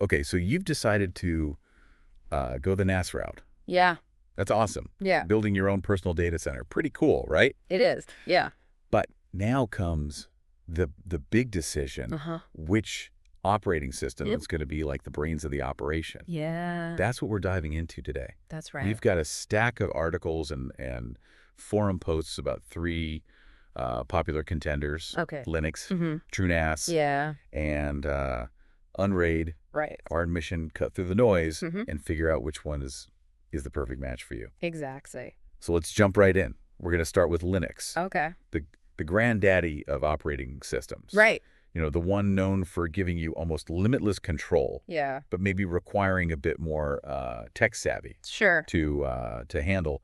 okay, so you've decided to go the NAS route. Yeah. That's awesome. Yeah. Building your own personal data center. Pretty cool, right? It is. Yeah. But now comes the big decision, which operating system is going to be like the brains of the operation. Yeah. That's what we're diving into today. That's right. We've got a stack of articles and forum posts about 3 popular contenders. Okay. Linux, TrueNAS, Yeah. and Unraid. Right. Our mission, cut through the noise and figure out which one is the perfect match for you. Exactly. So let's jump right in. We're going to start with Linux. Okay. The granddaddy of operating systems. Right. You know, the one known for giving you almost limitless control. Yeah. But maybe requiring a bit more tech savvy. Sure. To handle.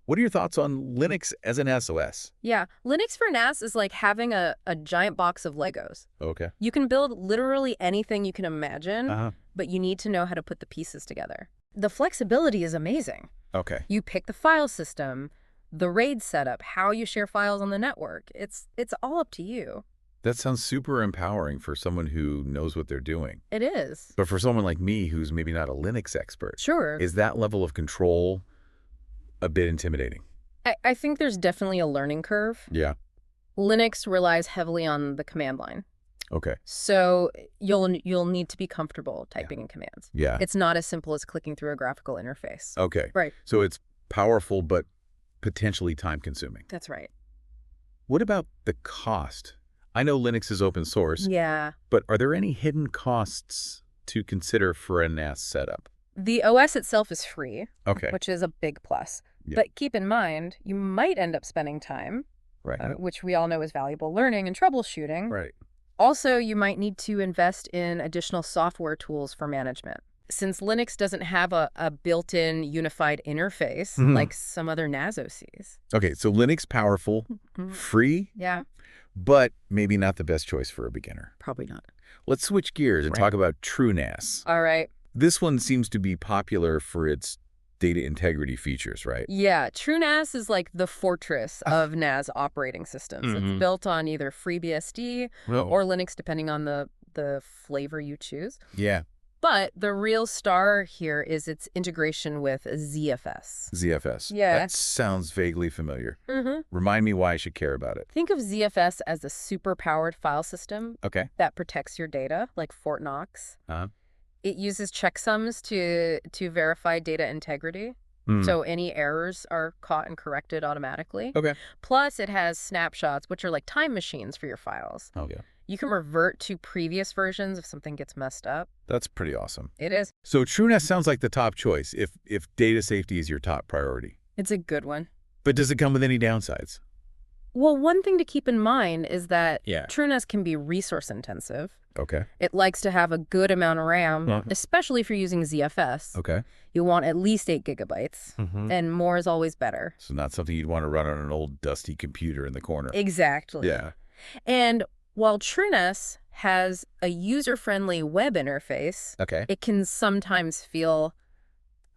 What are your thoughts on Linux as an SOS? Yeah. Linux for NAS is like having a giant box of Legos. Okay. You can build literally anything you can imagine, but you need to know how to put the pieces together. The flexibility is amazing. Okay. You pick the file system, the RAID setup, how you share files on the network. It's all up to you. That sounds super empowering for someone who knows what they're doing. It is. But for someone like me who's maybe not a Linux expert, sure, is that level of control a bit intimidating? I think there's definitely a learning curve. Yeah. Linux relies heavily on the command line. Okay. So you'll need to be comfortable typing in commands. Yeah. It's not as simple as clicking through a graphical interface. Okay. Right. So it's powerful but potentially time-consuming. That's right. What about the cost? I know Linux is open source. Yeah. But are there any hidden costs to consider for a NAS setup? The OS itself is free, Okay. which is a big plus. Yeah. But keep in mind, you might end up spending time, Right. which we all know is valuable, learning and troubleshooting. Right. Also, you might need to invest in additional software tools for management. Since Linux doesn't have a built-in unified interface like some other NAS OSs. Okay, so Linux powerful, free, Yeah. but maybe not the best choice for a beginner. Probably not. Let's switch gears and talk about TrueNAS. All right. This one seems to be popular for its data integrity features, right? Yeah, TrueNAS is like the fortress of NAS operating systems. It's built on either FreeBSD or Linux, depending on the flavor you choose. Yeah. But the real star here is its integration with ZFS. ZFS. Yeah. That sounds vaguely familiar. Remind me why I should care about it. Think of ZFS as a super-powered file system Okay. that protects your data, like Fort Knox. It uses checksums to verify data integrity. So any errors are caught and corrected automatically. Okay. Plus, it has snapshots, which are like time machines for your files. Oh, yeah. You can revert to previous versions if something gets messed up. That's pretty awesome. It is. So TrueNAS sounds like the top choice if data safety is your top priority. It's a good one. But does it come with any downsides? Well, one thing to keep in mind is that Yeah. TrueNAS can be resource intensive. Okay. It likes to have a good amount of RAM, especially if you're using ZFS. Okay. You want at least 8 gigabytes, and more is always better. So not something you'd want to run on an old dusty computer in the corner. Exactly. Yeah. And while TrueNAS has a user-friendly web interface, Okay. it can sometimes feel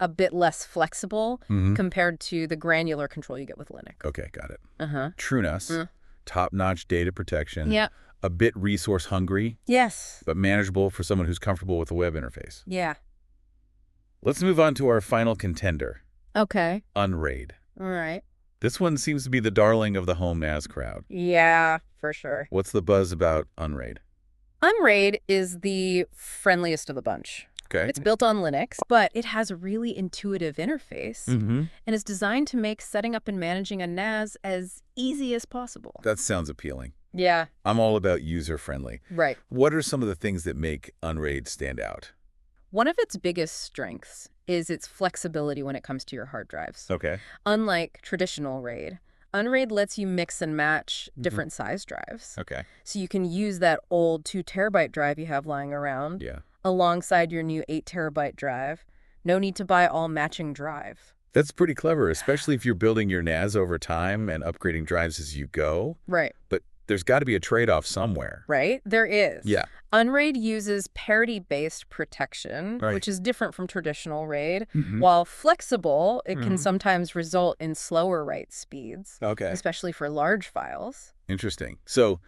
a bit less flexible compared to the granular control you get with Linux. Okay, got it. Uh-huh. TrueNAS, top-notch data protection. Yeah. A bit resource hungry, Yes. but manageable for someone who's comfortable with the web interface. Yeah. Let's move on to our final contender, Okay. Unraid. All right. This one seems to be the darling of the home NAS crowd. Yeah, for sure. What's the buzz about Unraid? Unraid is the friendliest of the bunch. Okay. It's built on Linux, but it has a really intuitive interface and is designed to make setting up and managing a NAS as easy as possible. That sounds appealing. Yeah. I'm all about user-friendly. Right. What are some of the things that make Unraid stand out? One of its biggest strengths is its flexibility when it comes to your hard drives. Okay. Unlike traditional RAID, Unraid lets you mix and match different size drives. Okay. So you can use that old 2 terabyte drive you have lying around alongside your new 8 terabyte drive. No need to buy all matching drive. That's pretty clever, especially if you're building your NAS over time and upgrading drives as you go. Right. But there's got to be a trade-off somewhere. Right? There is. Yeah. Unraid uses parity-based protection, Right. which is different from traditional RAID. While flexible, it can sometimes result in slower write speeds, Okay. especially for large files. Interesting. So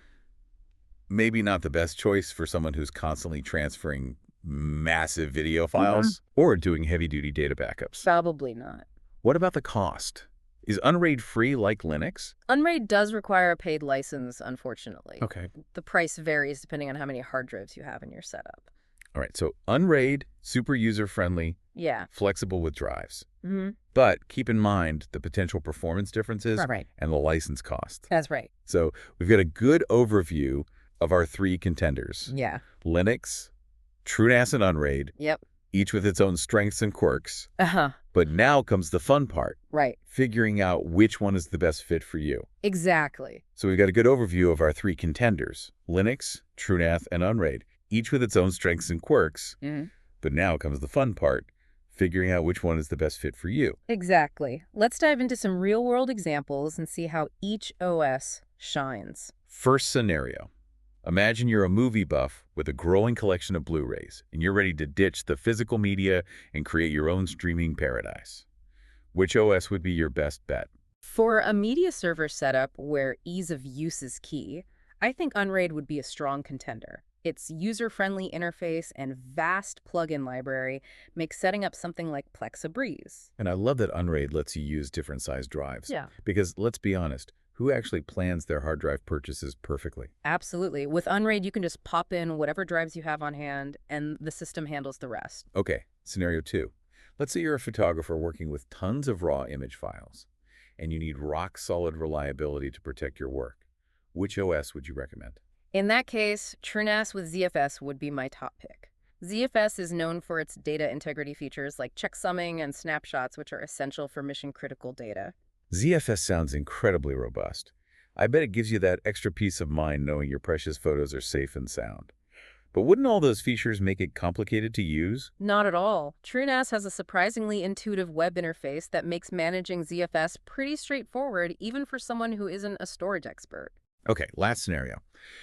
maybe not the best choice for someone who's constantly transferring massive video files or doing heavy-duty data backups. Probably not. What about the cost? Is Unraid free like Linux? Unraid does require a paid license, unfortunately. Okay. The price varies depending on how many hard drives you have in your setup. All right, so Unraid, super user-friendly, Yeah. flexible with drives. Mm-hmm. But keep in mind the potential performance differences and the license cost. That's right. So we've got a good overview of our three contenders. Yeah. Linux, TrueNAS, and Unraid. Yep. Each with its own strengths and quirks. Uh-huh. But now comes the fun part. Right. Figuring out which one is the best fit for you. Exactly. So we've got a good overview of our three contenders, Linux, TrueNAS, and Unraid, each with its own strengths and quirks. But now comes the fun part, figuring out which one is the best fit for you. Exactly. Let's dive into some real-world examples and see how each OS shines. First scenario. Imagine you're a movie buff with a growing collection of Blu-rays, and you're ready to ditch the physical media and create your own streaming paradise. Which OS would be your best bet? For a media server setup where ease of use is key, I think Unraid would be a strong contender. Its user-friendly interface and vast plugin library makes setting up something like Plex a breeze. And I love that Unraid lets you use different size drives. Yeah. Because let's be honest, who actually plans their hard drive purchases perfectly? Absolutely. With Unraid, you can just pop in whatever drives you have on hand, and the system handles the rest. Okay, scenario 2. Let's say you're a photographer working with tons of raw image files, and you need rock-solid reliability to protect your work. Which OS would you recommend? In that case, TrueNAS with ZFS would be my top pick. ZFS is known for its data integrity features like checksumming and snapshots, which are essential for mission-critical data. ZFS sounds incredibly robust. I bet it gives you that extra peace of mind knowing your precious photos are safe and sound. But wouldn't all those features make it complicated to use? Not at all. TrueNAS has a surprisingly intuitive web interface that makes managing ZFS pretty straightforward, even for someone who isn't a storage expert. Okay, last scenario.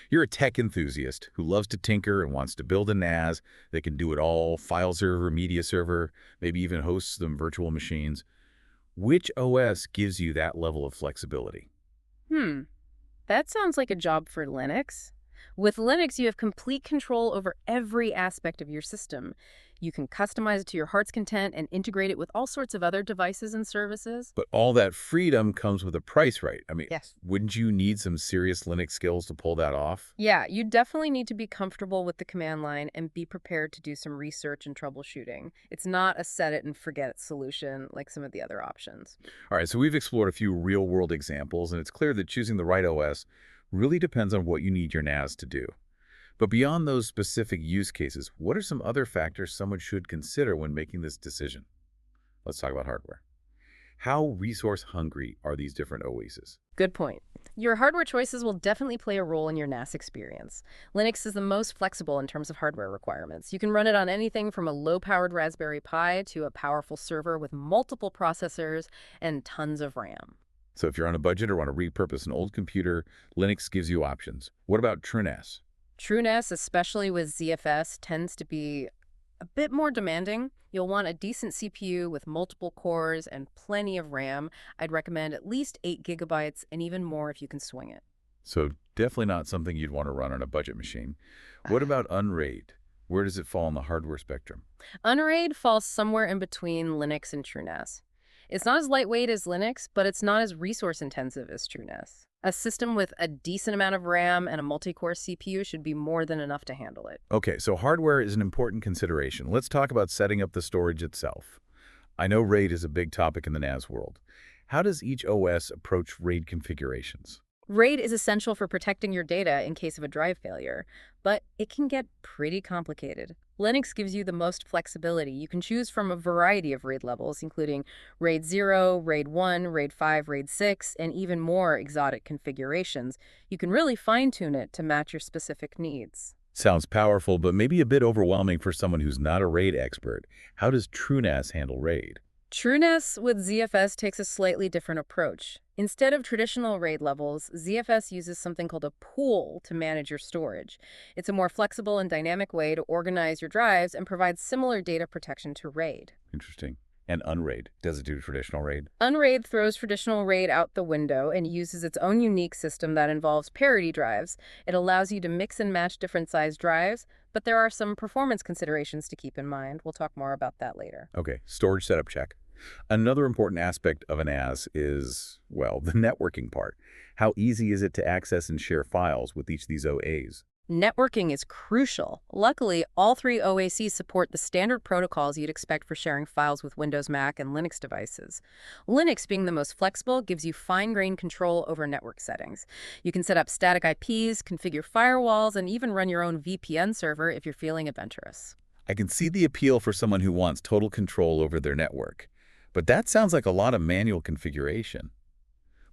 You're a tech enthusiast who loves to tinker and wants to build a NAS that can do it all, file server, media server, maybe even host some virtual machines. Which OS gives you that level of flexibility? That sounds like a job for Linux. With Linux, you have complete control over every aspect of your system. You can customize it to your heart's content and integrate it with all sorts of other devices and services. But all that freedom comes with a price, right? I mean, Yes. Wouldn't you need some serious Linux skills to pull that off? Yeah, you definitely need to be comfortable with the command line and be prepared to do some research and troubleshooting. It's not a set it and forget it solution like some of the other options. All right, so we've explored a few real-world examples, and it's clear that choosing the right OS really depends on what you need your NAS to do. But beyond those specific use cases, what are some other factors someone should consider when making this decision? Let's talk about hardware. How resource-hungry are these different OSs? Good point. Your hardware choices will definitely play a role in your NAS experience. Linux is the most flexible in terms of hardware requirements. You can run it on anything from a low-powered Raspberry Pi to a powerful server with multiple processors and tons of RAM. So if you're on a budget or want to repurpose an old computer, Linux gives you options. What about TrueNAS? TrueNAS, especially with ZFS, tends to be a bit more demanding. You'll want a decent CPU with multiple cores and plenty of RAM. I'd recommend at least 8 gigabytes and even more if you can swing it. So definitely not something you'd want to run on a budget machine. What about Unraid? Where does it fall on the hardware spectrum? Unraid falls somewhere in between Linux and TrueNAS. It's not as lightweight as Linux, but it's not as resource-intensive as TrueNAS. A system with a decent amount of RAM and a multi-core CPU should be more than enough to handle it. Okay, so hardware is an important consideration. Let's talk about setting up the storage itself. I know RAID is a big topic in the NAS world. How does each OS approach RAID configurations? RAID is essential for protecting your data in case of a drive failure, but it can get pretty complicated. Linux gives you the most flexibility. You can choose from a variety of RAID levels, including RAID 0, RAID 1, RAID 5, RAID 6, and even more exotic configurations. You can really fine-tune it to match your specific needs. Sounds powerful, but maybe a bit overwhelming for someone who's not a RAID expert. How does TrueNAS handle RAID? TrueNAS with ZFS takes a slightly different approach. Instead of traditional RAID levels, ZFS uses something called a pool to manage your storage. It's a more flexible and dynamic way to organize your drives and provides similar data protection to RAID. Interesting. And Unraid, does it do traditional RAID? Unraid throws traditional RAID out the window and uses its own unique system that involves parity drives. It allows you to mix and match different size drives, but there are some performance considerations to keep in mind. We'll talk more about that later. Okay, storage setup check. Another important aspect of an NAS is, well, the networking part. How easy is it to access and share files with each of these OAs? Networking is crucial. Luckily, all three OACs support the standard protocols you'd expect for sharing files with Windows, Mac, and Linux devices. Linux, being the most flexible, gives you fine-grained control over network settings. You can set up static IPs, configure firewalls, and even run your own VPN server if you're feeling adventurous. I can see the appeal for someone who wants total control over their network. But that sounds like a lot of manual configuration.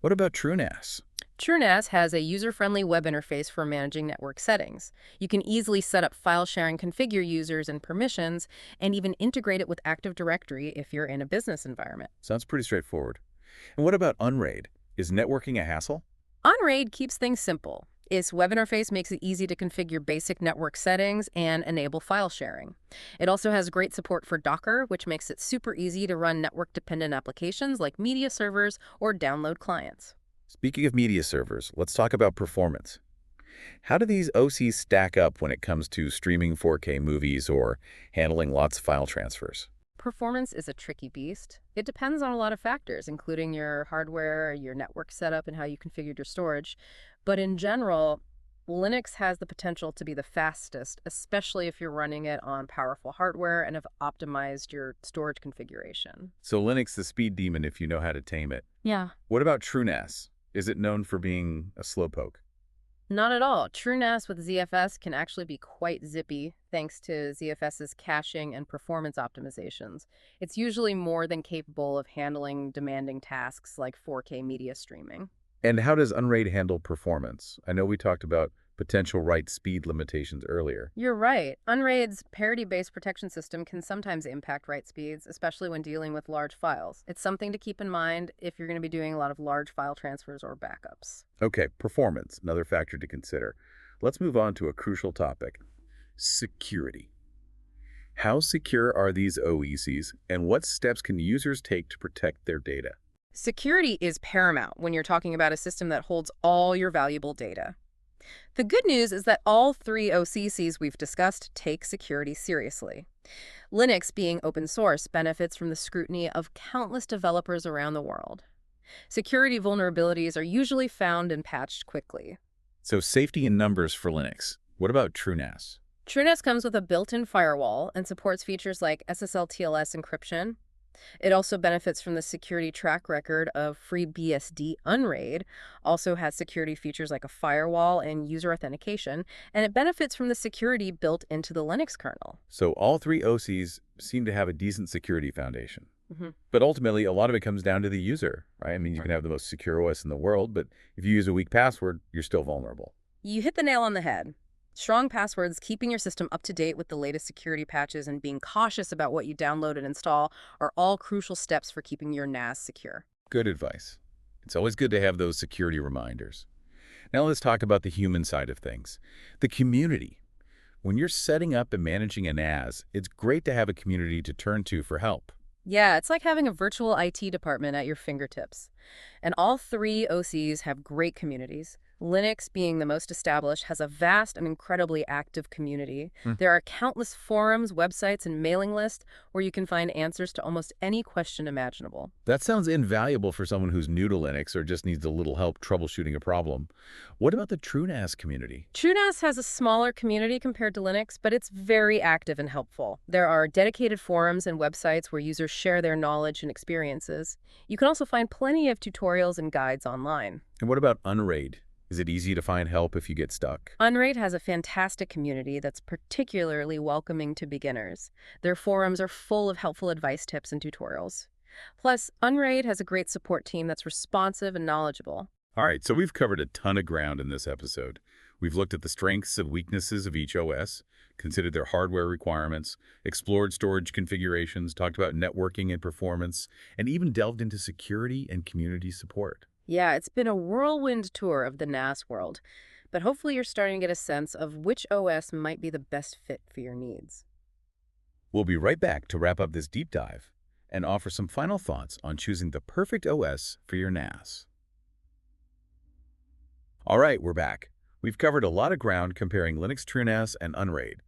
What about TrueNAS? TrueNAS has a user-friendly web interface for managing network settings. You can easily set up file sharing, configure users and permissions, and even integrate it with Active Directory if you're in a business environment. Sounds pretty straightforward. And what about Unraid? Is networking a hassle? Unraid keeps things simple. Its web interface makes it easy to configure basic network settings and enable file sharing. It also has great support for Docker, which makes it super easy to run network-dependent applications like media servers or download clients. Speaking of media servers, let's talk about performance. How do these OCs stack up when it comes to streaming 4K movies or handling lots of file transfers? Performance is a tricky beast. It depends on a lot of factors, including your hardware, your network setup, and how you configured your storage. But in general, Linux has the potential to be the fastest, especially if you're running it on powerful hardware and have optimized your storage configuration. So Linux the speed demon if you know how to tame it. Yeah. What about TrueNAS? Is it known for being a slowpoke? Not at all. TrueNAS with ZFS can actually be quite zippy thanks to ZFS's caching and performance optimizations. It's usually more than capable of handling demanding tasks like 4K media streaming. And how does Unraid handle performance? I know we talked about potential write speed limitations earlier. You're right. Unraid's parity-based protection system can sometimes impact write speeds, especially when dealing with large files. It's something to keep in mind if you're going to be doing a lot of large file transfers or backups. Okay, performance, another factor to consider. Let's move on to a crucial topic, security. How secure are these OECs, and what steps can users take to protect their data? Security is paramount when you're talking about a system that holds all your valuable data. The good news is that all three OCCs we've discussed take security seriously. Linux, being open source, benefits from the scrutiny of countless developers around the world. Security vulnerabilities are usually found and patched quickly. So safety in numbers for Linux. What about TrueNAS? TrueNAS comes with a built-in firewall and supports features like SSL/TLS encryption. It also benefits from the security track record of FreeBSD Unraid, also has security features like a firewall and user authentication, and it benefits from the security built into the Linux kernel. So all three OCs seem to have a decent security foundation. Mhm. But ultimately, a lot of it comes down to the user, right? I mean, you can have the most secure OS in the world, but if you use a weak password, you're still vulnerable. You hit the nail on the head. Strong passwords, keeping your system up to date with the latest security patches, and being cautious about what you download and install are all crucial steps for keeping your NAS secure. Good advice. It's always good to have those security reminders. Now let's talk about the human side of things. The community. When you're setting up and managing a NAS, it's great to have a community to turn to for help. Yeah, it's like having a virtual IT department at your fingertips. And all three OCs have great communities. Linux, being the most established, has a vast and incredibly active community. There are countless forums, websites, and mailing lists where you can find answers to almost any question imaginable. That sounds invaluable for someone who's new to Linux or just needs a little help troubleshooting a problem. What about the TrueNAS community? TrueNAS has a smaller community compared to Linux, but it's very active and helpful. There are dedicated forums and websites where users share their knowledge and experiences. You can also find plenty of tutorials and guides online. And what about Unraid? Is it easy to find help if you get stuck? Unraid has a fantastic community that's particularly welcoming to beginners. Their forums are full of helpful advice, tips, and tutorials. Plus, Unraid has a great support team that's responsive and knowledgeable. All right, so we've covered a ton of ground in this episode. We've looked at the strengths and weaknesses of each OS, considered their hardware requirements, explored storage configurations, talked about networking and performance, and even delved into security and community support. Yeah, it's been a whirlwind tour of the NAS world, but hopefully you're starting to get a sense of which OS might be the best fit for your needs. We'll be right back to wrap up this deep dive and offer some final thoughts on choosing the perfect OS for your NAS. All right, we're back. We've covered a lot of ground comparing Linux TrueNAS and Unraid.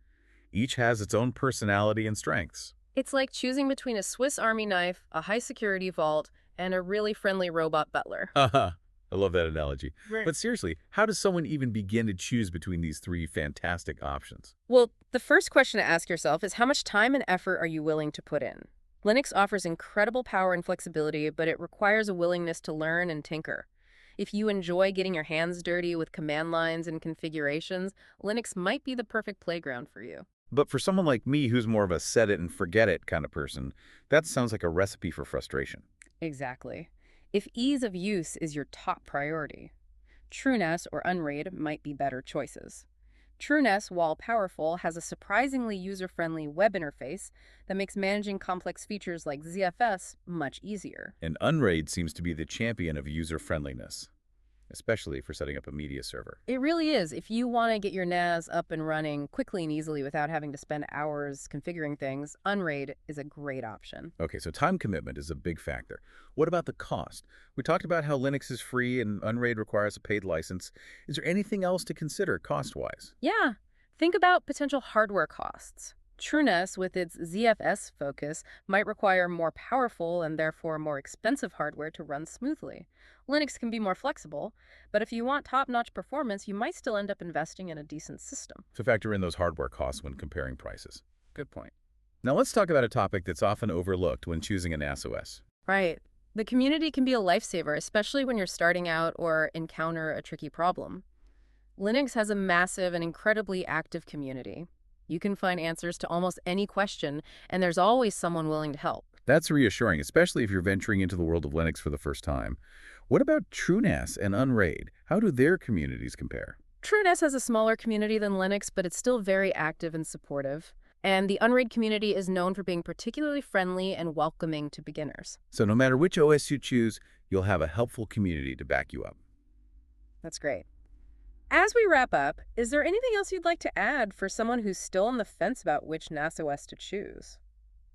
Each has its own personality and strengths. It's like choosing between a Swiss Army knife, a high-security vault, and a really friendly robot butler. Haha, I love that analogy. Right. But seriously, how does someone even begin to choose between these three fantastic options? Well, the first question to ask yourself is how much time and effort are you willing to put in? Linux offers incredible power and flexibility, but it requires a willingness to learn and tinker. If you enjoy getting your hands dirty with command lines and configurations, Linux might be the perfect playground for you. But for someone like me who's more of a set it and forget it kind of person, that sounds like a recipe for frustration. Exactly. If ease of use is your top priority, TrueNAS or Unraid might be better choices. TrueNAS, while powerful, has a surprisingly user-friendly web interface that makes managing complex features like ZFS much easier. And Unraid seems to be the champion of user-friendliness, especially for setting up a media server. It really is. If you want to get your NAS up and running quickly and easily without having to spend hours configuring things, Unraid is a great option. Okay, so time commitment is a big factor. What about the cost? We talked about how Linux is free and Unraid requires a paid license. Is there anything else to consider cost-wise? Yeah, think about potential hardware costs. TrueNAS, with its ZFS focus, might require more powerful and therefore more expensive hardware to run smoothly. Linux can be more flexible, but if you want top-notch performance, you might still end up investing in a decent system. So factor in those hardware costs when comparing prices. Good point. Now let's talk about a topic that's often overlooked when choosing a NAS OS. Right. The community can be a lifesaver, especially when you're starting out or encounter a tricky problem. Linux has a massive and incredibly active community. You can find answers to almost any question, and there's always someone willing to help. That's reassuring, especially if you're venturing into the world of Linux for the first time. What about TrueNAS and Unraid? How do their communities compare? TrueNAS has a smaller community than Linux, but it's still very active and supportive. And the Unraid community is known for being particularly friendly and welcoming to beginners. So no matter which OS you choose, you'll have a helpful community to back you up. That's great. As we wrap up, is there anything else you'd like to add for someone who's still on the fence about which NAS OS to choose?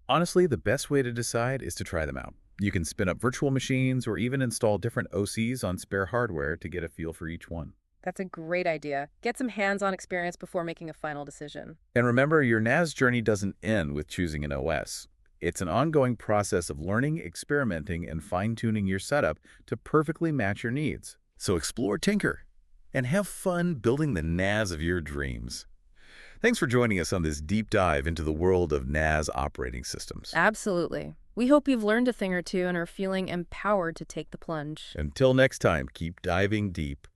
Honestly, the best way to decide is to try them out. You can spin up virtual machines or even install different OCs on spare hardware to get a feel for each one. That's a great idea. Get some hands-on experience before making a final decision. And remember, your NAS journey doesn't end with choosing an OS. It's an ongoing process of learning, experimenting, and fine-tuning your setup to perfectly match your needs. So explore, tinker, and have fun building the NAS of your dreams. Thanks for joining us on this deep dive into the world of NAS operating systems. Absolutely. We hope you've learned a thing or two and are feeling empowered to take the plunge. Until next time, keep diving deep.